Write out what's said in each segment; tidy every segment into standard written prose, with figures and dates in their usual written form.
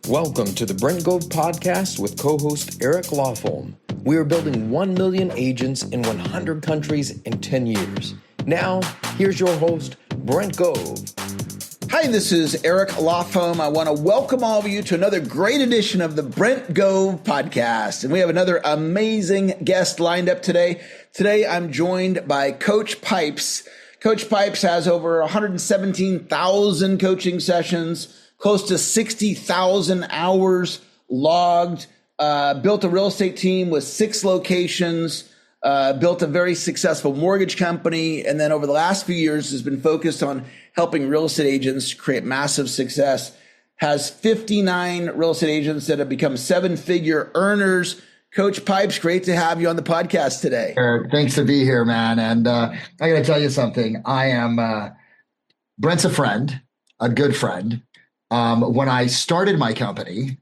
Welcome to the Brent Gove podcast with co-host Eric Lofholm. We are building 1 million agents in 100 countries in 10 years. Now, here's your host, Brent Gove. Hi, this is Eric Lofholm. I want to welcome all of you to another great edition of the Brent Gove podcast. And we have another amazing guest lined up today. Today, I'm joined by Coach Pipes. Coach Pipes has over 117,000 coaching sessions, close to 60,000 hours logged, built a real estate team with 6 locations, built a very successful mortgage company, and then over the last few years has been focused on helping real estate agents create massive success, has 59 real estate agents that have become 7-figure earners. Coach Pipes, great to have you on the podcast today. Eric, thanks to be here, man. And I got to tell you something. Brent's a friend, a good friend. When I started my company,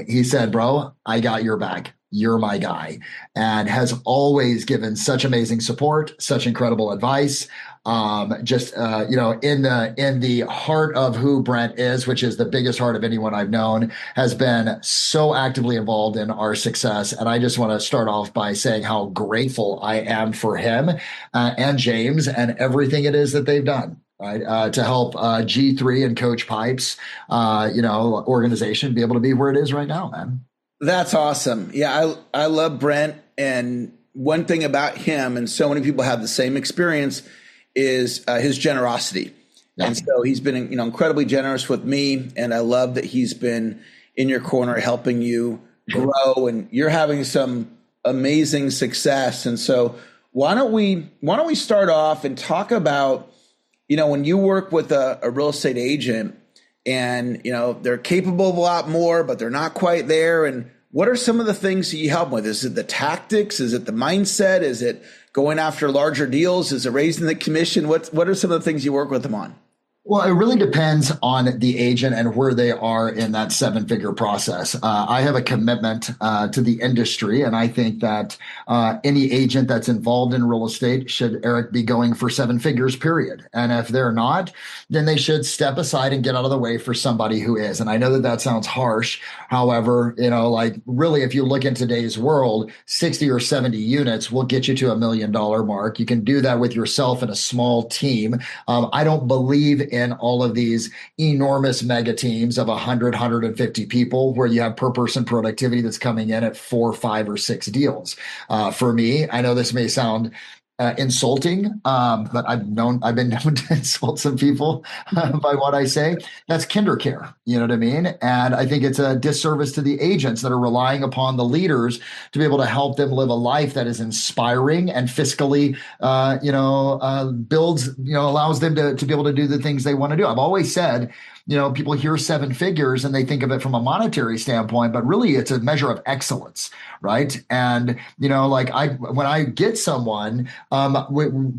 he said, bro, I got your back. You're my guy, and has always given such amazing support, such incredible advice. In the heart of who Brent is, which is the biggest heart of anyone I've known, has been so actively involved in our success. And I just want to start off by saying how grateful I am for him and James and everything it is that they've done. Right, to help G3 and Coach Pipes, organization be able to be where it is right now, man. That's awesome. Yeah, I love Brent. And one thing about him, and so many people have the same experience, is his generosity. Yeah. And so he's been, incredibly generous with me. And I love that he's been in your corner helping you grow, and you're having some amazing success. And so why don't we start off and talk about, when you work with a real estate agent and, they're capable of a lot more, but they're not quite there. And what are some of the things that you help them with? Is it the tactics? Is it the mindset? Is it going after larger deals? Is it raising the commission? What are some of the things you work with them on? Well, it really depends on the agent and where they are in that 7-figure process. I have a commitment to the industry, and I think that any agent that's involved in real estate should, Eric, be going for 7 figures, period. And if they're not, then they should step aside and get out of the way for somebody who is. And I know that sounds harsh. However, really, if you look in today's world, 60 or 70 units will get you to $1 million mark. You can do that with yourself and a small team. I don't believe in all of these enormous mega teams of 100, 150 people where you have per person productivity that's coming in at 4, 5, or 6 deals. For me, I know this may sound insulting, but I've been known to insult some people by what I say. That's kinder care. You know what I mean? And I think it's a disservice to the agents that are relying upon the leaders to be able to help them live a life that is inspiring and fiscally, builds, allows them to be able to do the things they want to do. I've always said, people hear 7 figures and they think of it from a monetary standpoint, but really it's a measure of excellence, right? And, when I get someone,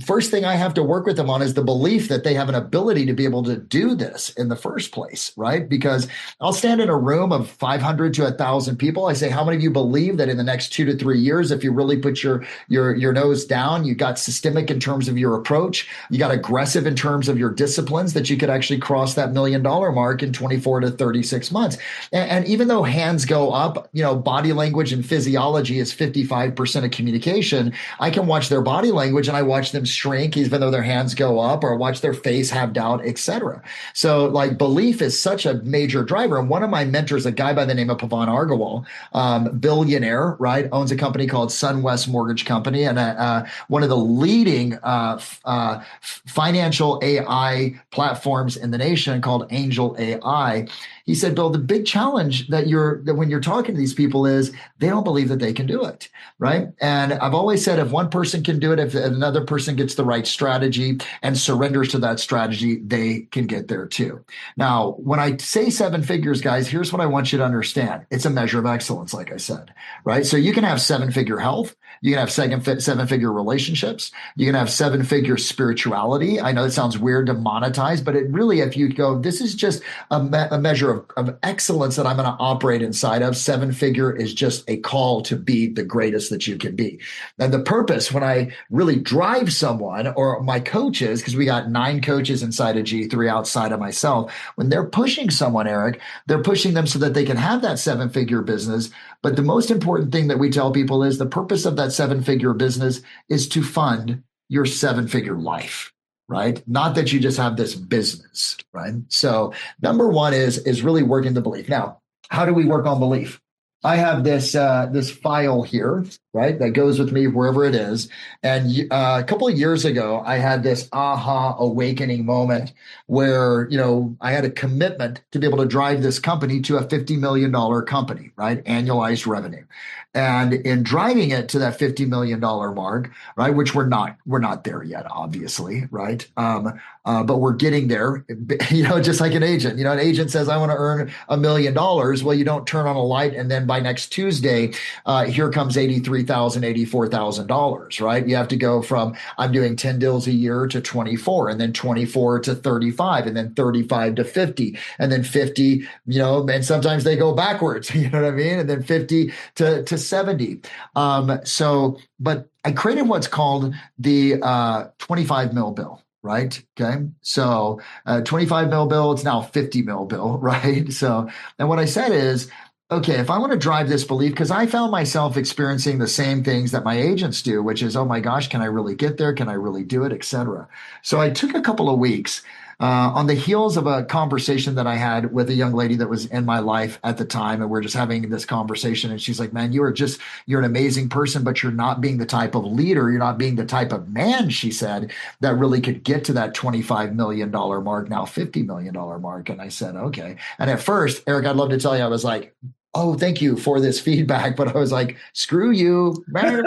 first thing I have to work with them on is the belief that they have an ability to be able to do this in the first place, right? Because I'll stand in a room of 500 to 1,000 people. I say, how many of you believe that in the next 2 to 3 years, if you really put your nose down, you got systemic in terms of your approach, you got aggressive in terms of your disciplines, that you could actually cross that $1 million mark in 24 to 36 months. And even though hands go up, body language and physiology is 55% of communication. I can watch their body language and I watch them shrink even though their hands go up, or watch their face have doubt, etc. So belief is such a major driver. And one of my mentors, a guy by the name of Pavan Agarwal, billionaire, right, owns a company called SunWest Mortgage Company, and one of the leading financial AI platforms in the nation called Angel AI. He said, Bill, the big challenge that when you're talking to these people is they don't believe that they can do it, right? And I've always said, if one person can do it, if another person gets the right strategy and surrenders to that strategy, they can get there too. Now, when I say 7 figures, guys, here's what I want you to understand. It's a measure of excellence, like I said, right? So you can have 7-figure health. You can have 7-figure relationships. You can have 7-figure spirituality. I know it sounds weird to monetize, but it really, if you go, this is just a measure of of excellence that I'm going to operate inside of. Seven figure is just a call to be the greatest that you can be. And the purpose when I really drive someone or my coaches, because we got 9 coaches inside of G3 outside of myself, when they're pushing someone, Eric, they're pushing them so that they can have that 7-figure business. But the most important thing that we tell people is the purpose of that 7-figure business is to fund your 7-figure life. Right? Not that you just have this business, right? So number one is really working the belief. Now, how do we work on belief? I have this file here, right, that goes with me wherever it is. And a couple of years ago, I had this aha awakening moment where, I had a commitment to be able to drive this company to a $50 million company, right, annualized revenue. And in driving it to that $50 million mark, right, which we're not there yet, obviously, right? But we're getting there, just like an agent. An agent says, I want to earn $1 million. Well, you don't turn on a light and then by next Tuesday, here comes $83,000, $84,000, right? You have to go from, I'm doing 10 deals a year to 24, and then 24 to 35, and then 35 to 50, and then 50, and sometimes they go backwards, you know what I mean? And then 50 to 70. But I created what's called the 25 mil bill. Right. Okay. So 25 mil bill, it's now 50 mil bill. Right. So, and what I said is, okay, if I want to drive this belief, because I found myself experiencing the same things that my agents do, which is, oh my gosh, can I really get there? Can I really do it? Et cetera. So I took a couple of weeks on the heels of a conversation that I had with a young lady that was in my life at the time. And we're just having this conversation. And she's like, man, you're an amazing person, but you're not being the type of leader. You're not being the type of man, she said, that really could get to that $25 million mark, now $50 million mark. And I said, okay. And at first, Eric, I'd love to tell you, I was like, oh, thank you for this feedback. But I was like, screw you. Right?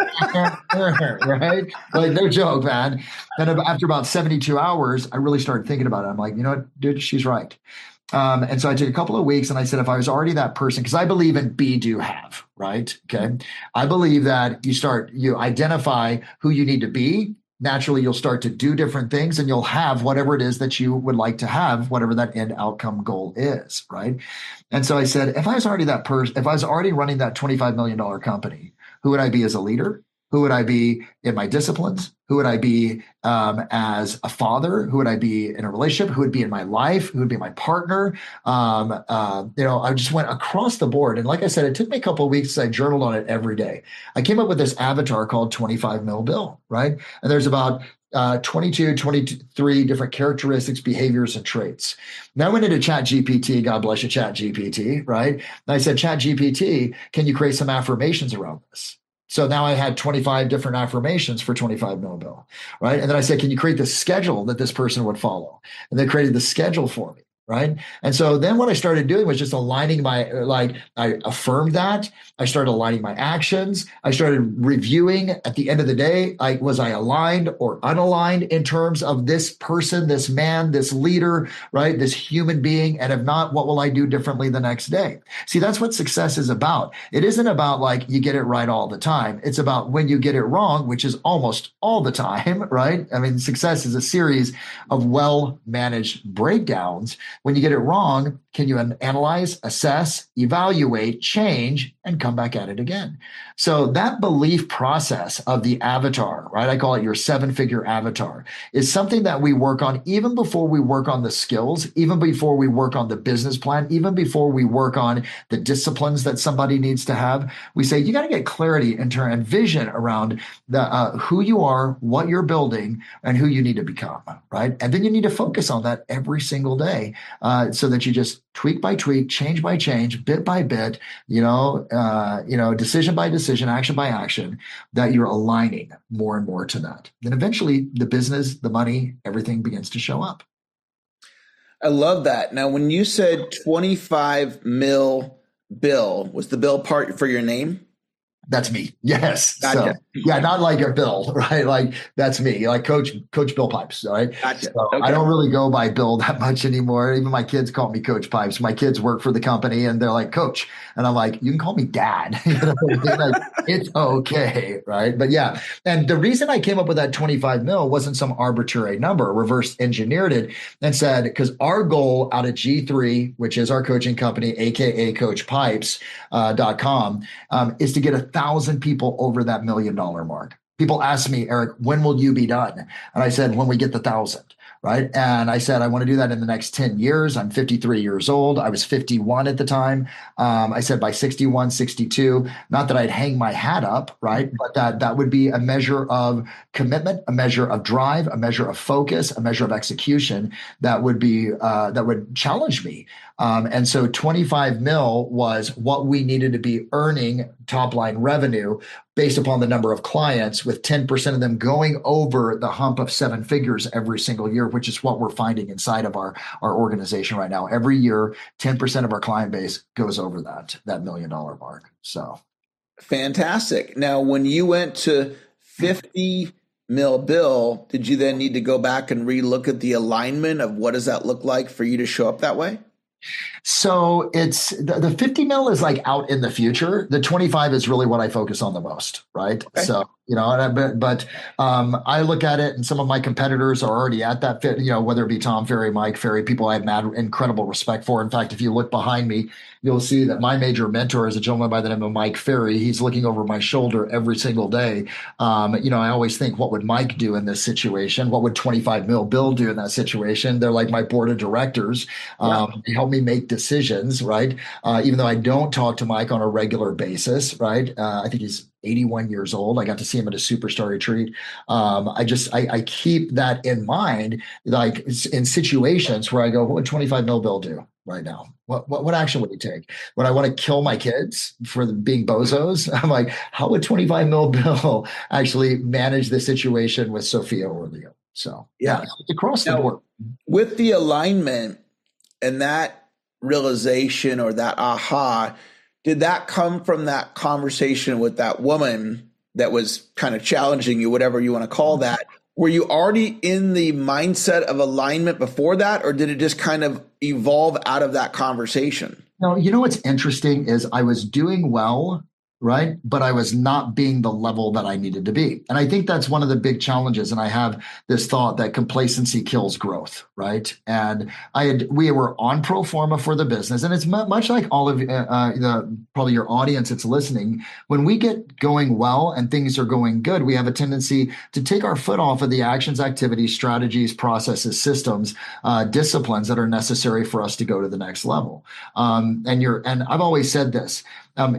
Like, no joke, man. And after about 72 hours, I really started thinking about it. I'm like, you know what, dude, she's right. And so I took a couple of weeks and I said, if I was already that person, because I believe in be, do, have, right? Okay. I believe that you identify who you need to be. Naturally, you'll start to do different things and you'll have whatever it is that you would like to have, whatever that end outcome goal is, right? And so I said, if I was already that person, if I was already running that $25 million company, who would I be as a leader? Who would I be in my disciplines? Who would I be as a father? Who would I be in a relationship? Who would be in my life? Who would be my partner? I just went across the board. And like I said, it took me a couple of weeks. I journaled on it every day. I came up with this avatar called 25 mil bill, right? And there's about 23 different characteristics, behaviors, and traits. Now I went into ChatGPT, God bless you, ChatGPT, right? And I said, ChatGPT, can you create some affirmations around this? So now I had 25 different affirmations for 25 mil bill, right? And then I said, can you create the schedule that this person would follow? And they created the schedule for me, right? And so then what I started doing was just aligning I affirmed that. I started aligning my actions. I started reviewing at the end of the day, was I aligned or unaligned in terms of this person, this man, this leader, right? This human being. And if not, what will I do differently the next day? See, that's what success is about. It isn't about like you get it right all the time. It's about when you get it wrong, which is almost all the time, right? I mean, success is a series of well-managed breakdowns. When you get it wrong, can you analyze, assess, evaluate, change, and come back at it again? So that belief process of the avatar, right? I call it your 7-figure avatar, is something that we work on even before we work on the skills, even before we work on the business plan, even before we work on the disciplines that somebody needs to have. We say, you got to get clarity and vision around who you are, what you're building, and who you need to become, right? And then you need to focus on that every single day so that you just tweak by tweak, change by change, bit by bit, decision by decision, action by action, that you're aligning more and more to that. Then eventually the business, the money, everything begins to show up. I love that. Now, when you said 25 mil bill, was the bill part for your name? That's me. Yes. Gotcha. So yeah, not like a Bill, right? Like that's me, like Coach Bill Pipes, right? Gotcha. So Okay. I don't really go by Bill that much anymore. Even my kids call me Coach Pipes. My kids work for the company and they're like, Coach. And I'm like, you can call me Dad. You know what I mean? Like, it's okay, right? But yeah. And the reason I came up with that 25 mil wasn't some arbitrary number, reverse engineered it and said, because our goal out at G3, which is our coaching company, AKA CoachPipes.com, is to get 1,000 people over that $1 million mark. People ask me, Eric, when will you be done? And I said, when we get the 1,000. Right. And I said, I want to do that in the next 10 years. I'm 53 years old. I was 51 at the time. I said by 61, 62, not that I'd hang my hat up, right? But that would be a measure of commitment, a measure of drive, a measure of focus, a measure of execution that would challenge me. And so 25 mil was what we needed to be earning top line revenue based upon the number of clients, with 10% of them going over the hump of 7 figures every single year, which is what we're finding inside of our organization right now. Every year, 10% of our client base goes over that $1 million mark. So fantastic. Now, when you went to 50 mil bill, did you then need to go back and relook at the alignment of what does that look like for you to show up that way? So it's the 50 mil is like out in the future. The 25 is really what I focus on the most, right? Okay. So, but I look at it, and some of my competitors are already at that fit, whether it be Tom Ferry, Mike Ferry, people I have mad incredible respect for. In fact, if you look behind me, you'll see that my major mentor is a gentleman by the name of Mike Ferry. He's looking over my shoulder every single day. I always think, what would Mike do in this situation? What would 25 mil Bill do in that situation? They're like my board of directors. They help me make decisions, right? Even though I don't talk to Mike on a regular basis, right? I think he's 81 years old. I got to see him at a superstar retreat. I keep that in mind, like in situations where I go, what would 25 mil Bill do right now? What action would he take? When I want to kill my kids for being bozos, I'm like, how would 25 mil Bill actually manage the situation with Sophia or Leo? So yeah, it's across the board. With the alignment and that realization or that aha, did that come from that conversation with that woman that was kind of challenging you, whatever you want to call that? Were you already in the mindset of alignment before that, or did it just kind of evolve out of that conversation? No, what's interesting is I was doing well, right? But I was not being the level that I needed to be. And I think that's one of the big challenges. And I have this thought that complacency kills growth, right? And we were on pro forma for the business. And it's much like all of probably your audience that's listening. When we get going well and things are going good, we have a tendency to take our foot off of the actions, activities, strategies, processes, systems, disciplines that are necessary for us to go to the next level. And I've always said this,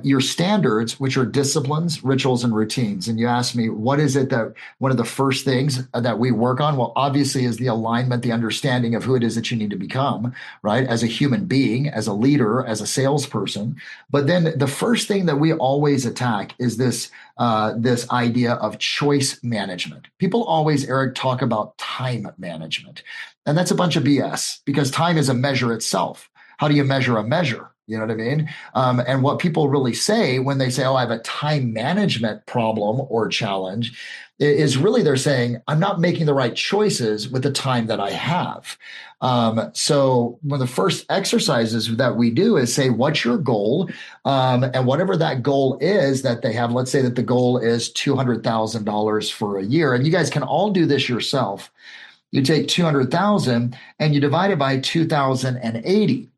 your standards, which are disciplines, rituals, and routines. And you asked me, what is it that one of the first things that we work on? Well, obviously is the alignment, the understanding of who it is that you need to become, right? As a human being, as a leader, as a salesperson. But then the first thing that we always attack is this idea of choice management. People always, Eric, talk about time management. And that's a bunch of BS, because time is a measure itself. How do you measure a measure? You know what I mean? And what people really say when they say, oh, I have a time management problem or challenge, is really they're saying, I'm not making the right choices with the time that I have. So one of the first exercises that we do is say, what's your goal? And whatever that goal is that they have, let's say that the goal is $200,000 for a year. And you guys can all do this yourself. You take 200,000 and you divide it by 2,080.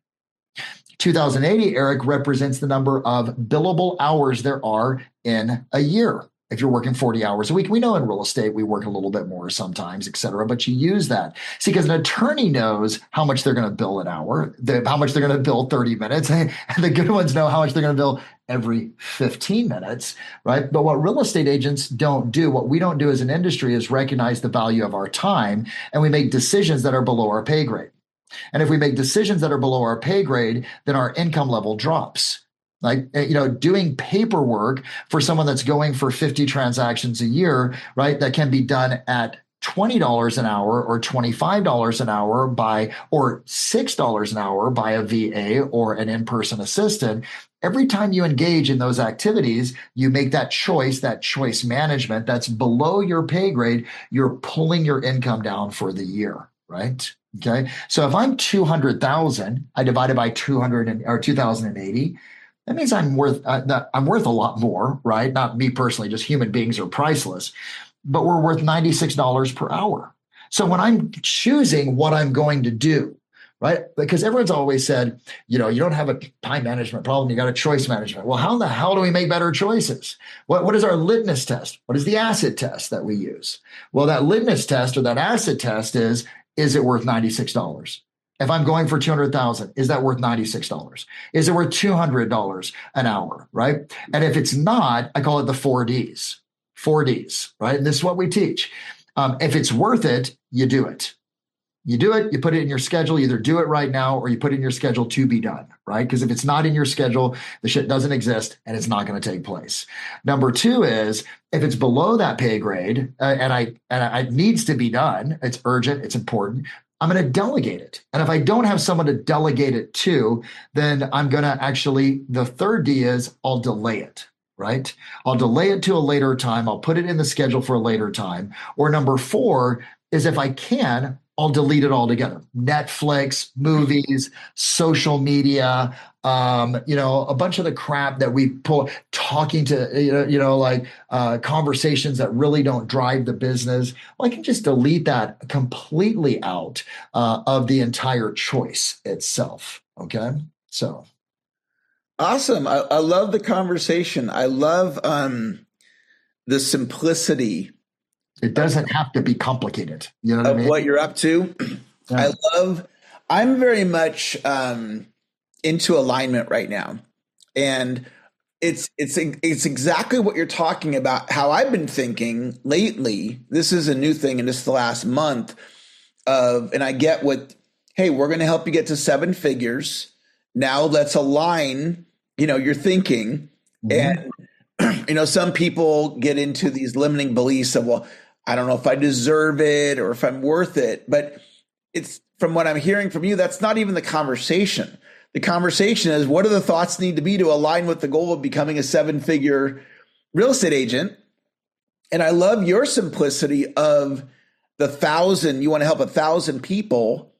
2080, Eric, represents the number of billable hours there are in a year. If you're working 40 hours a week, we know in real estate, we work a little bit more sometimes, et cetera, but you use that. See, because an attorney knows how much they're going to bill an hour, how much they're going to bill 30 minutes. And the good ones know how much they're going to bill every 15 minutes, right? But what real estate agents don't do, what we don't do as an industry, is recognize the value of our time, and we make decisions that are below our pay grade. And if we make decisions that are below our pay grade, then our income level drops. Like, doing paperwork for someone that's going for 50 transactions a year, right? That can be done at $20 an hour or $25 an hour or $6 an hour by a VA or an in-person assistant, every time you engage in those activities, you make that choice management that's below your pay grade, you're pulling your income down for the year, right? Okay. So if I'm 200,000, I divide it by 200 or 2,080. That means I'm worth a lot more, right? Not me personally, just human beings are priceless, but we're worth $96 per hour. So when I'm choosing what I'm going to do, right? Because everyone's always said, you don't have a time management problem, you got a choice management. Well, how in the hell do we make better choices? What is our litmus test? What is the acid test that we use? Well, that litmus test or that acid test is it worth $96? If I'm going for 200,000, is that worth $96? Is it worth $200 an hour, right? And if it's not, I call it the 4Ds. 4Ds, right? And this is what we teach. If it's worth it, you do it. You do it, you put it in your schedule, you either do it right now or you put it in your schedule to be done, right? Because if it's not in your schedule, the shit doesn't exist and it's not going to take place. Number two is if it's below that pay grade and it needs to be done, it's urgent, it's important, I'm going to delegate it. And if I don't have someone to delegate it to, then I'm going to the third D is I'll delay it. Right? I'll delay it to a later time. I'll put it in the schedule for a later time. Or number four is if I can, I'll delete it altogether. Netflix, movies, social media, a bunch of the crap that we pull, talking to, conversations that really don't drive the business. Well, I can just delete that completely out of the entire choice itself. Okay. So. Awesome. I love the conversation. I love the simplicity. It doesn't have to be complicated. You know what I mean? What you're up to. Yeah. I'm very much into alignment right now. And it's exactly what you're talking about, how I've been thinking lately. This is a new thing in just the last month and I get hey, we're going to help you get to 7 figures. Now let's align, your thinking. Mm-hmm. And, some people get into these limiting beliefs of, well, I don't know if I deserve it or if I'm worth it. But it's from what I'm hearing from you, that's not even the conversation. The conversation is, what do the thoughts need to be to align with the goal of becoming a 7-figure real estate agent? And I love your simplicity of the 1,000, you want to help 1,000 people.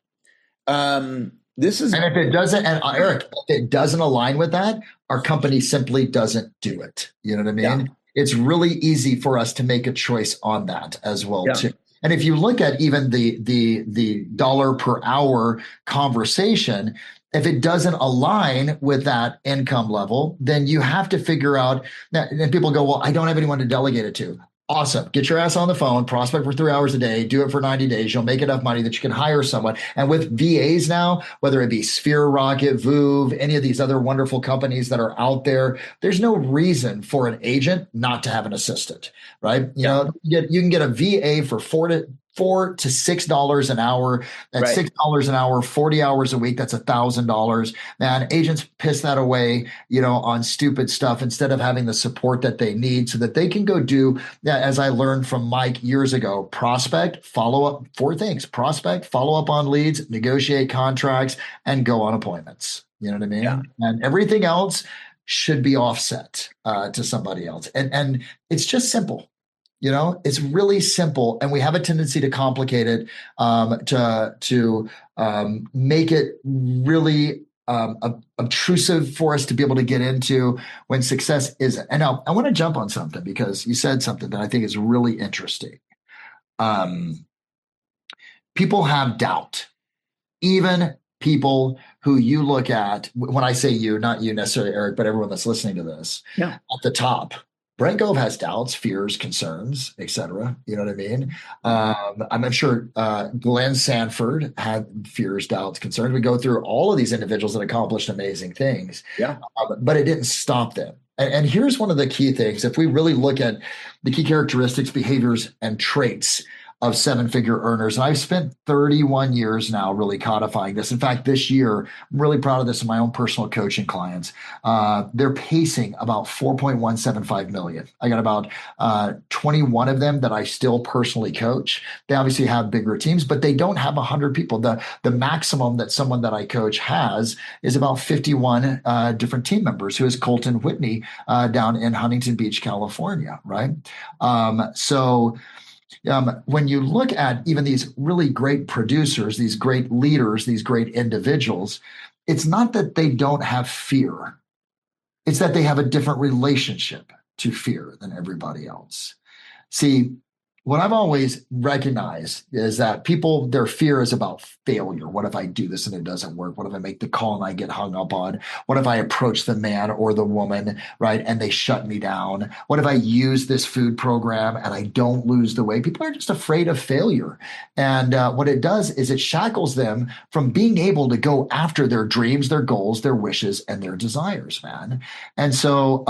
And if it doesn't, and Eric, if it doesn't align with that, our company simply doesn't do it. You know what I mean? Yeah. It's really easy for us to make a choice on that as well, too. And if you look at even the dollar per hour conversation, if it doesn't align with that income level, then you have to figure out that. And people go, well, I don't have anyone to delegate it to. Awesome. Get your ass on the phone, prospect for 3 hours a day, do it for 90 days. You'll make enough money that you can hire someone. And with VAs now, whether it be Sphere Rocket, Voove, any of these other wonderful companies that are out there, there's no reason for an agent not to have an assistant, right? You can get a VA for $4 to $6 an hour. That's $6 an hour, 40 hours a week. That's $1,000. Man, agents piss that away, on stupid stuff instead of having the support that they need so that they can go do, as I learned from Mike years ago, prospect, follow up, 4 things: prospect, follow up on leads, negotiate contracts, and go on appointments. You know what I mean? Yeah. And everything else should be offset to somebody else. And it's just simple. It's really simple, and we have a tendency to complicate it, to make it really obtrusive for us to be able to get into when success isn't. And now I want to jump on something because you said something that I think is really interesting. People have doubt, even people who you look at. When I say you, not you necessarily, Eric, but everyone that's listening to this, at the top. Brent Gove has doubts, fears, concerns, etc. You know what I mean? I'm sure Glenn Sanford had fears, doubts, concerns. We go through all of these individuals that accomplished amazing things, but it didn't stop them. And here's one of the key things. If we really look at the key characteristics, behaviors, and traits of seven-figure earners. And I've spent 31 years now really codifying this. In fact, this year, I'm really proud of this in my own personal coaching clients. They're pacing about 4.175 million. I got about 21 of them that I still personally coach. They obviously have bigger teams, but they don't have 100 people. The maximum that someone that I coach has is about 51 different team members, who is Colton Whitney down in Huntington Beach, California, right? When you look at even these really great producers, these great leaders, these great individuals, it's not that they don't have fear. It's that they have a different relationship to fear than everybody else. See, what I've always recognized is that people, their fear is about failure. What if I do this and it doesn't work? What if I make the call and I get hung up on? What if I approach the man or the woman, right, and they shut me down? What if I use this food program and I don't lose the weight? People are just afraid of failure. And what it does is it shackles them from being able to go after their dreams, their goals, their wishes, and their desires, man. And so,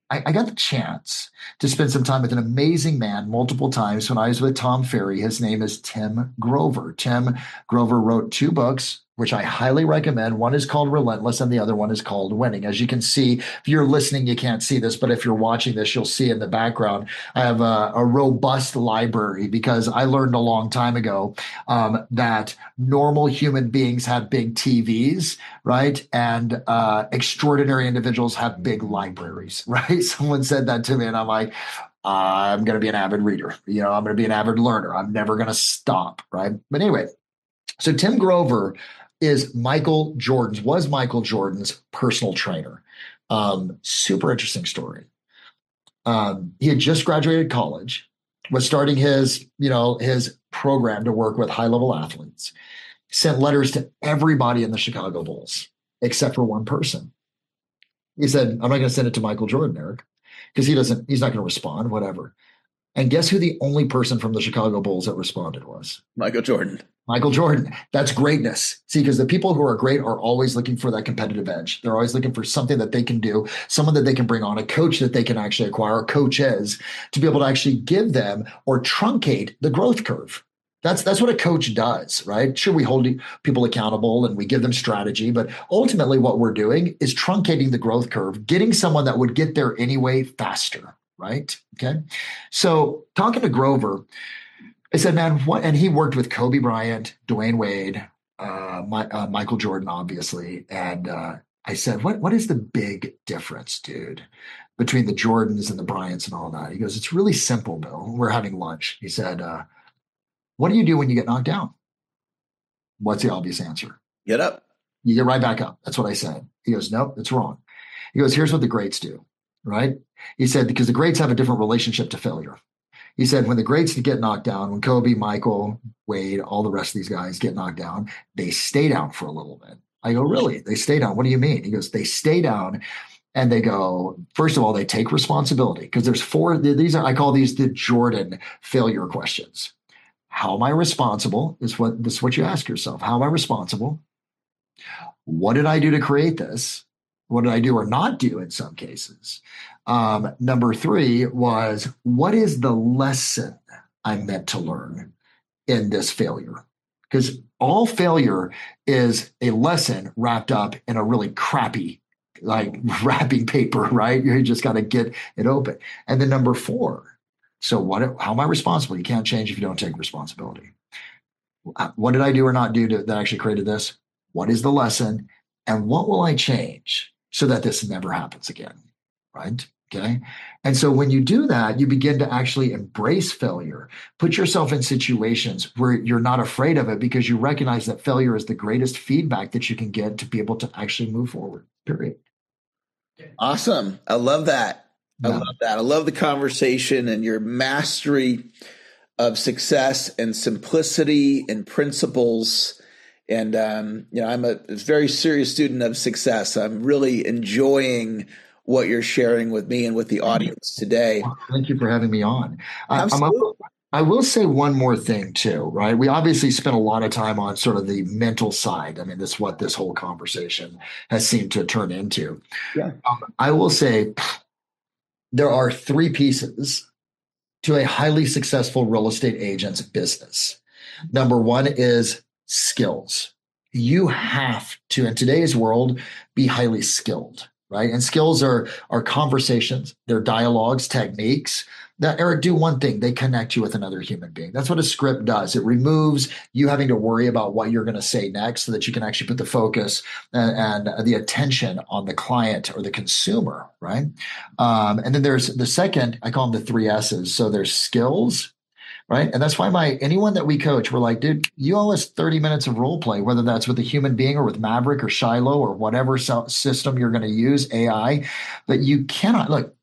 I got the chance to spend some time with an amazing man multiple times when I was with Tom Ferry. His name is Tim Grover. Tim Grover wrote 2 books, which I highly recommend. One is called Relentless and the other one is called Winning. As you can see, if you're listening, you can't see this, but if you're watching this, you'll see in the background, I have a robust library, because I learned a long time ago that normal human beings have big TVs, right? And extraordinary individuals have big libraries, right? Someone said that to me and I'm like, I'm going to be an avid reader. I'm going to be an avid learner. I'm never going to stop, right? But anyway, so Tim Grover was Michael Jordan's personal trainer. Super interesting story. He had just graduated college, was starting his program to work with high-level athletes, sent letters to everybody in the Chicago Bulls, except for one person. He said, I'm not going to send it to Michael Jordan, Eric, because he's not going to respond, whatever. And guess who the only person from the Chicago Bulls that responded was? Michael Jordan. Michael Jordan. That's greatness. See, because the people who are great are always looking for that competitive edge. They're always looking for something that they can do, someone that they can bring on, a coach that they can actually acquire, or coaches, to be able to actually give them or truncate the growth curve. That's what a coach does, right? Sure, we hold people accountable and we give them strategy, but ultimately what we're doing is truncating the growth curve, getting someone that would get there anyway faster, right? Okay. So talking to Grover, I said, man, what? And he worked with Kobe Bryant, Dwayne Wade, Michael Jordan, obviously. And I said, what is the big difference, dude, between the Jordans and the Bryants and all that? He goes, it's really simple, Bill. We're having lunch. He said, what do you do when you get knocked down? What's the obvious answer? Get up. You get right back up. That's what I said. He goes, nope, that's wrong. He goes, here's what the greats do, right? He said, because the greats have a different relationship to failure. He said, when the greats get knocked down, when Kobe, Michael, Wade, all the rest of these guys get knocked down, they stay down for a little bit. I go, really? They stay down? What do you mean? He goes, they stay down and they go, first of all, they take responsibility, because there's 4, I call these the Jordan failure questions. How am I responsible? This is what you ask yourself. How am I responsible? What did I do to create this? What did I do or not do in some cases? Number 3 was, what is the lesson I'm meant to learn in this failure? Because all failure is a lesson wrapped up in a really crappy, like wrapping paper, right? You just got to get it open. And then number 4, so how am I responsible? You can't change if you don't take responsibility. What did I do or not do that actually created this? What is the lesson? And what will I change so that this never happens again, right? Okay. And so when you do that, you begin to actually embrace failure, put yourself in situations where you're not afraid of it, because you recognize that failure is the greatest feedback that you can get to be able to actually move forward, period. Awesome. I love that. I love that. I love the conversation and your mastery of success and simplicity and principles. And, I'm a very serious student of success. I'm really enjoying what you're sharing with me and with the audience today. Well, thank you for having me on. Absolutely. I will say one more thing too, right? We obviously spent a lot of time on sort of the mental side. I mean, that's what this whole conversation has seemed to turn into. Yeah. I will say there are 3 pieces to a highly successful real estate agent's business. Number one is skills. You have to, in today's world, be highly skilled, right? And skills are conversations, they're dialogues, techniques that, Eric, do one thing. They connect you with another human being. That's what a script does. It removes you having to worry about what you're going to say next so that you can actually put the focus and the attention on the client or the consumer, right? And then there's the second, I call them the three S's. So there's skills, right? And that's why anyone that we coach, we're like, dude, you owe us 30 minutes of role play, whether that's with a human being or with Maverick or Shiloh or whatever system you're going to use, AI. But you cannot look.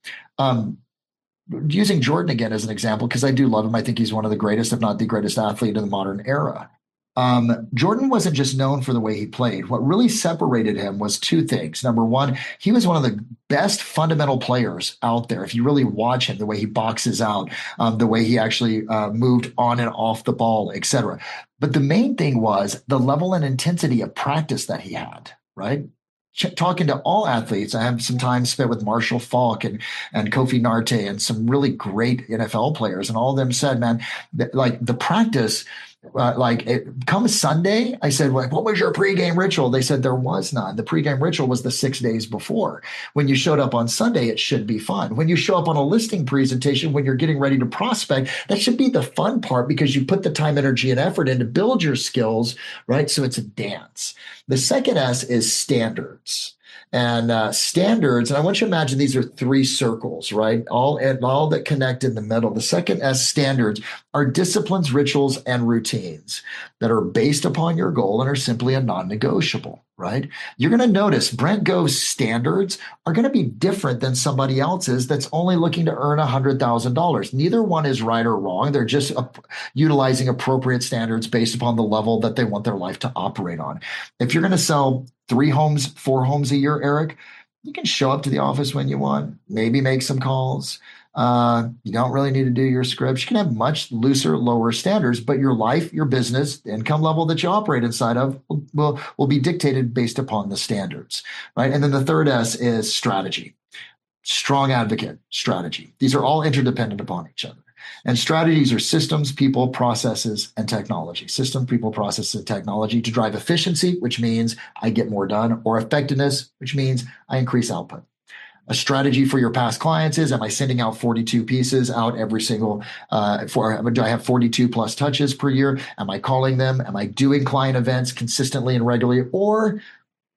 Using Jordan again as an example, because I do love him. I think he's one of the greatest, if not the greatest athlete in the modern era. Jordan wasn't just known for the way he played. What really separated him was two things. Number one, he was one of the best fundamental players out there. If you really watch him, the way he boxes out, the way he actually moved on and off the ball, etc. But the main thing was the level and intensity of practice that he had, right? Talking to all athletes, I have some time spent with Marshall Faulk and Kofi Narte and some really great NFL players, and all of them said, man, like the practice, come Sunday, I said, like, what was your pregame ritual? They said there was none. The pregame ritual was the 6 days before. When you showed up on Sunday, it should be fun. When you show up on a listing presentation, when you're getting ready to prospect, that should be the fun part because you put the time, energy, and effort in to build your skills, right? So it's a dance. The second S is standards. And standards, and I want you to imagine these are three circles, right? All that connect in the middle. The second S, standards, are disciplines, rituals, and routines that are based upon your goal and are simply a non-negotiable, right? You're going to notice Brent Gove's standards are going to be different than somebody else's that's only looking to earn $100,000. Neither one is right or wrong. They're just utilizing appropriate standards based upon the level that they want their life to operate on. If you're going to sell 3 homes, 4 homes a year, Eric, you can show up to the office when you want, maybe make some calls. You don't really need to do your scripts. You can have much looser, lower standards, but your life, your business, the income level that you operate inside of will be dictated based upon the standards, right? And then the third S is strategy. Strong advocate, strategy. These are all interdependent upon each other. And strategies are systems, people, processes, and technology. System, people, processes, and technology to drive efficiency, which means I get more done, or effectiveness, which means I increase output. A strategy for your past clients is, am I sending out 42 pieces out every single, do I have 42 plus touches per year? Am I calling them? Am I doing client events consistently and regularly? Or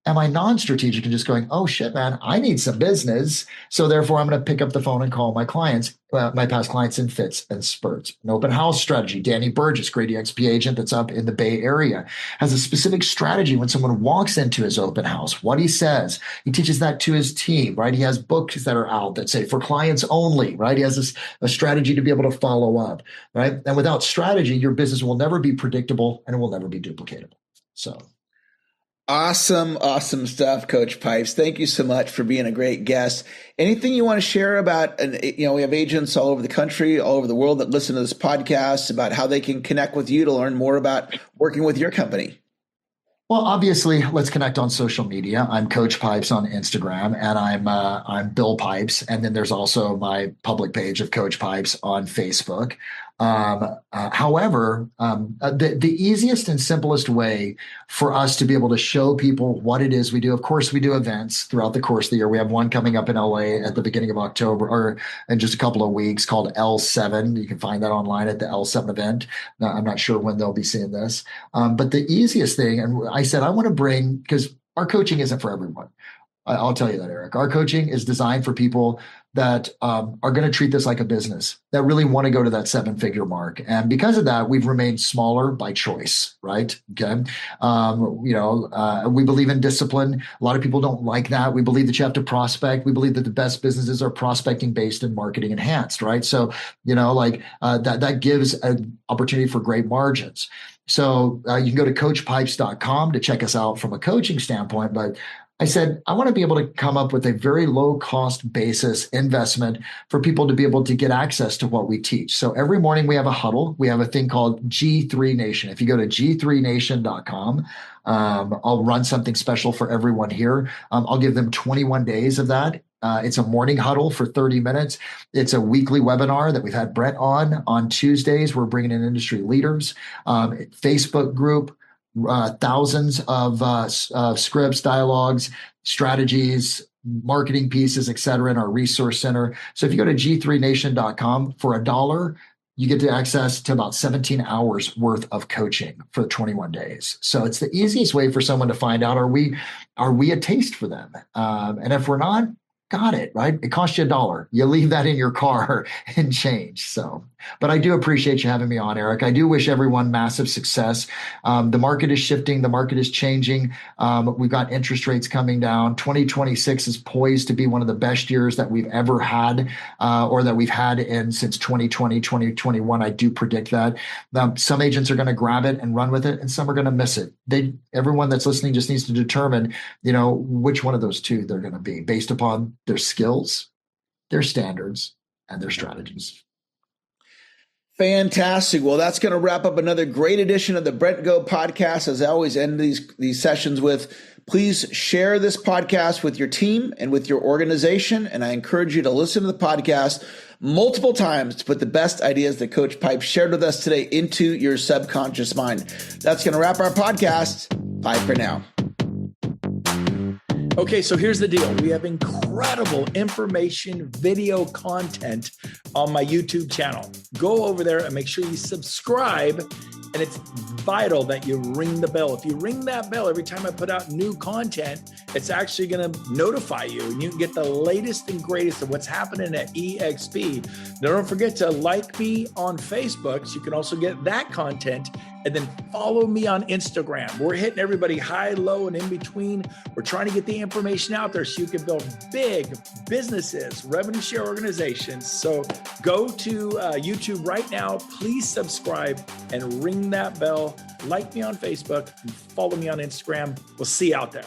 am I non-strategic and just going, oh shit, man, I need some business. So therefore I'm going to pick up the phone and call my clients, my past clients in fits and spurts. An open house strategy. Danny Burgess, great EXP agent that's up in the Bay Area, has a specific strategy when someone walks into his open house, what he says. He teaches that to his team, right? He has books that are out that say for clients only, right? He has a strategy to be able to follow up, right? And without strategy, your business will never be predictable and it will never be duplicatable. So. Awesome stuff, Coach Pipes. Thank you so much for being a great guest. Anything you want to share about, we have agents all over the country, all over the world that listen to this podcast about how they can connect with you to learn more about working with your company? Well, obviously, let's connect on social media. I'm Coach Pipes on Instagram, and I'm Bill Pipes. And then there's also my public page of Coach Pipes on Facebook. However, the easiest and simplest way for us to be able to show people what it is we do, of course, we do events throughout the course of the year. We have one coming up in LA at the beginning of October, or in just a couple of weeks, called L7. You can find that online at the L7 event. Now, I'm not sure when they'll be seeing this. But the easiest thing, and I said, I want to bring, because our coaching isn't for everyone. I'll tell you that, Eric. Our coaching is designed for people that are going to treat this like a business, that really want to go to that 7-figure mark. And because of that, we've remained smaller by choice, right? Okay. We believe in discipline. A lot of people don't like that. We believe that you have to prospect. We believe that the best businesses are prospecting based and marketing enhanced, right? So, that gives an opportunity for great margins. So you can go to coachpipes.com to check us out from a coaching standpoint, but I said, I want to be able to come up with a very low cost basis investment for people to be able to get access to what we teach. So every morning we have a huddle. We have a thing called G3 Nation. If you go to g3nation.com, I'll run something special for everyone here. I'll give them 21 days of that. It's a morning huddle for 30 minutes. It's a weekly webinar that we've had Brent on Tuesdays. We're bringing in industry leaders, Facebook group, thousands of scripts, dialogues, strategies, marketing pieces, et cetera, in our resource center. So if you go to g3nation.com for $1, you get to access to about 17 hours worth of coaching for 21 days. So it's the easiest way for someone to find out, are we a taste for them? And if we're not, got it, right? It costs you $1. You leave that in your car and change. So, but I do appreciate you having me on, Eric. I do wish everyone massive success. The market is shifting. The market is changing. We've got interest rates coming down. 2026 is poised to be one of the best years that we've ever had, or that we've had since 2020, 2021. I do predict that. Some agents are going to grab it and run with it, and some are going to miss it. Everyone that's listening just needs to determine, which one of those two they're going to be based upon their skills, their standards, and their strategies. Fantastic. Well, that's going to wrap up another great edition of the Brent Gove podcast. As I always end these sessions with, please share this podcast with your team and with your organization. And I encourage you to listen to the podcast multiple times to put the best ideas that Coach Pipe shared with us today into your subconscious mind. That's going to wrap our podcast. Bye for now. Okay, so here's the deal. We have incredible information, video content on my YouTube channel. Go over there and make sure you subscribe. And it's vital that you ring the bell. If you ring that bell every time I put out new content, it's actually going to notify you, and you can get the latest and greatest of what's happening at EXP. Now, don't forget to like me on Facebook so you can also get that content, and then follow me on Instagram. We're hitting everybody high, low, and in between. We're trying to get the information out there so you can build big businesses, revenue share organizations. So go to YouTube right now. Please subscribe and ring that bell. Like me on Facebook and follow me on Instagram. We'll see you out there.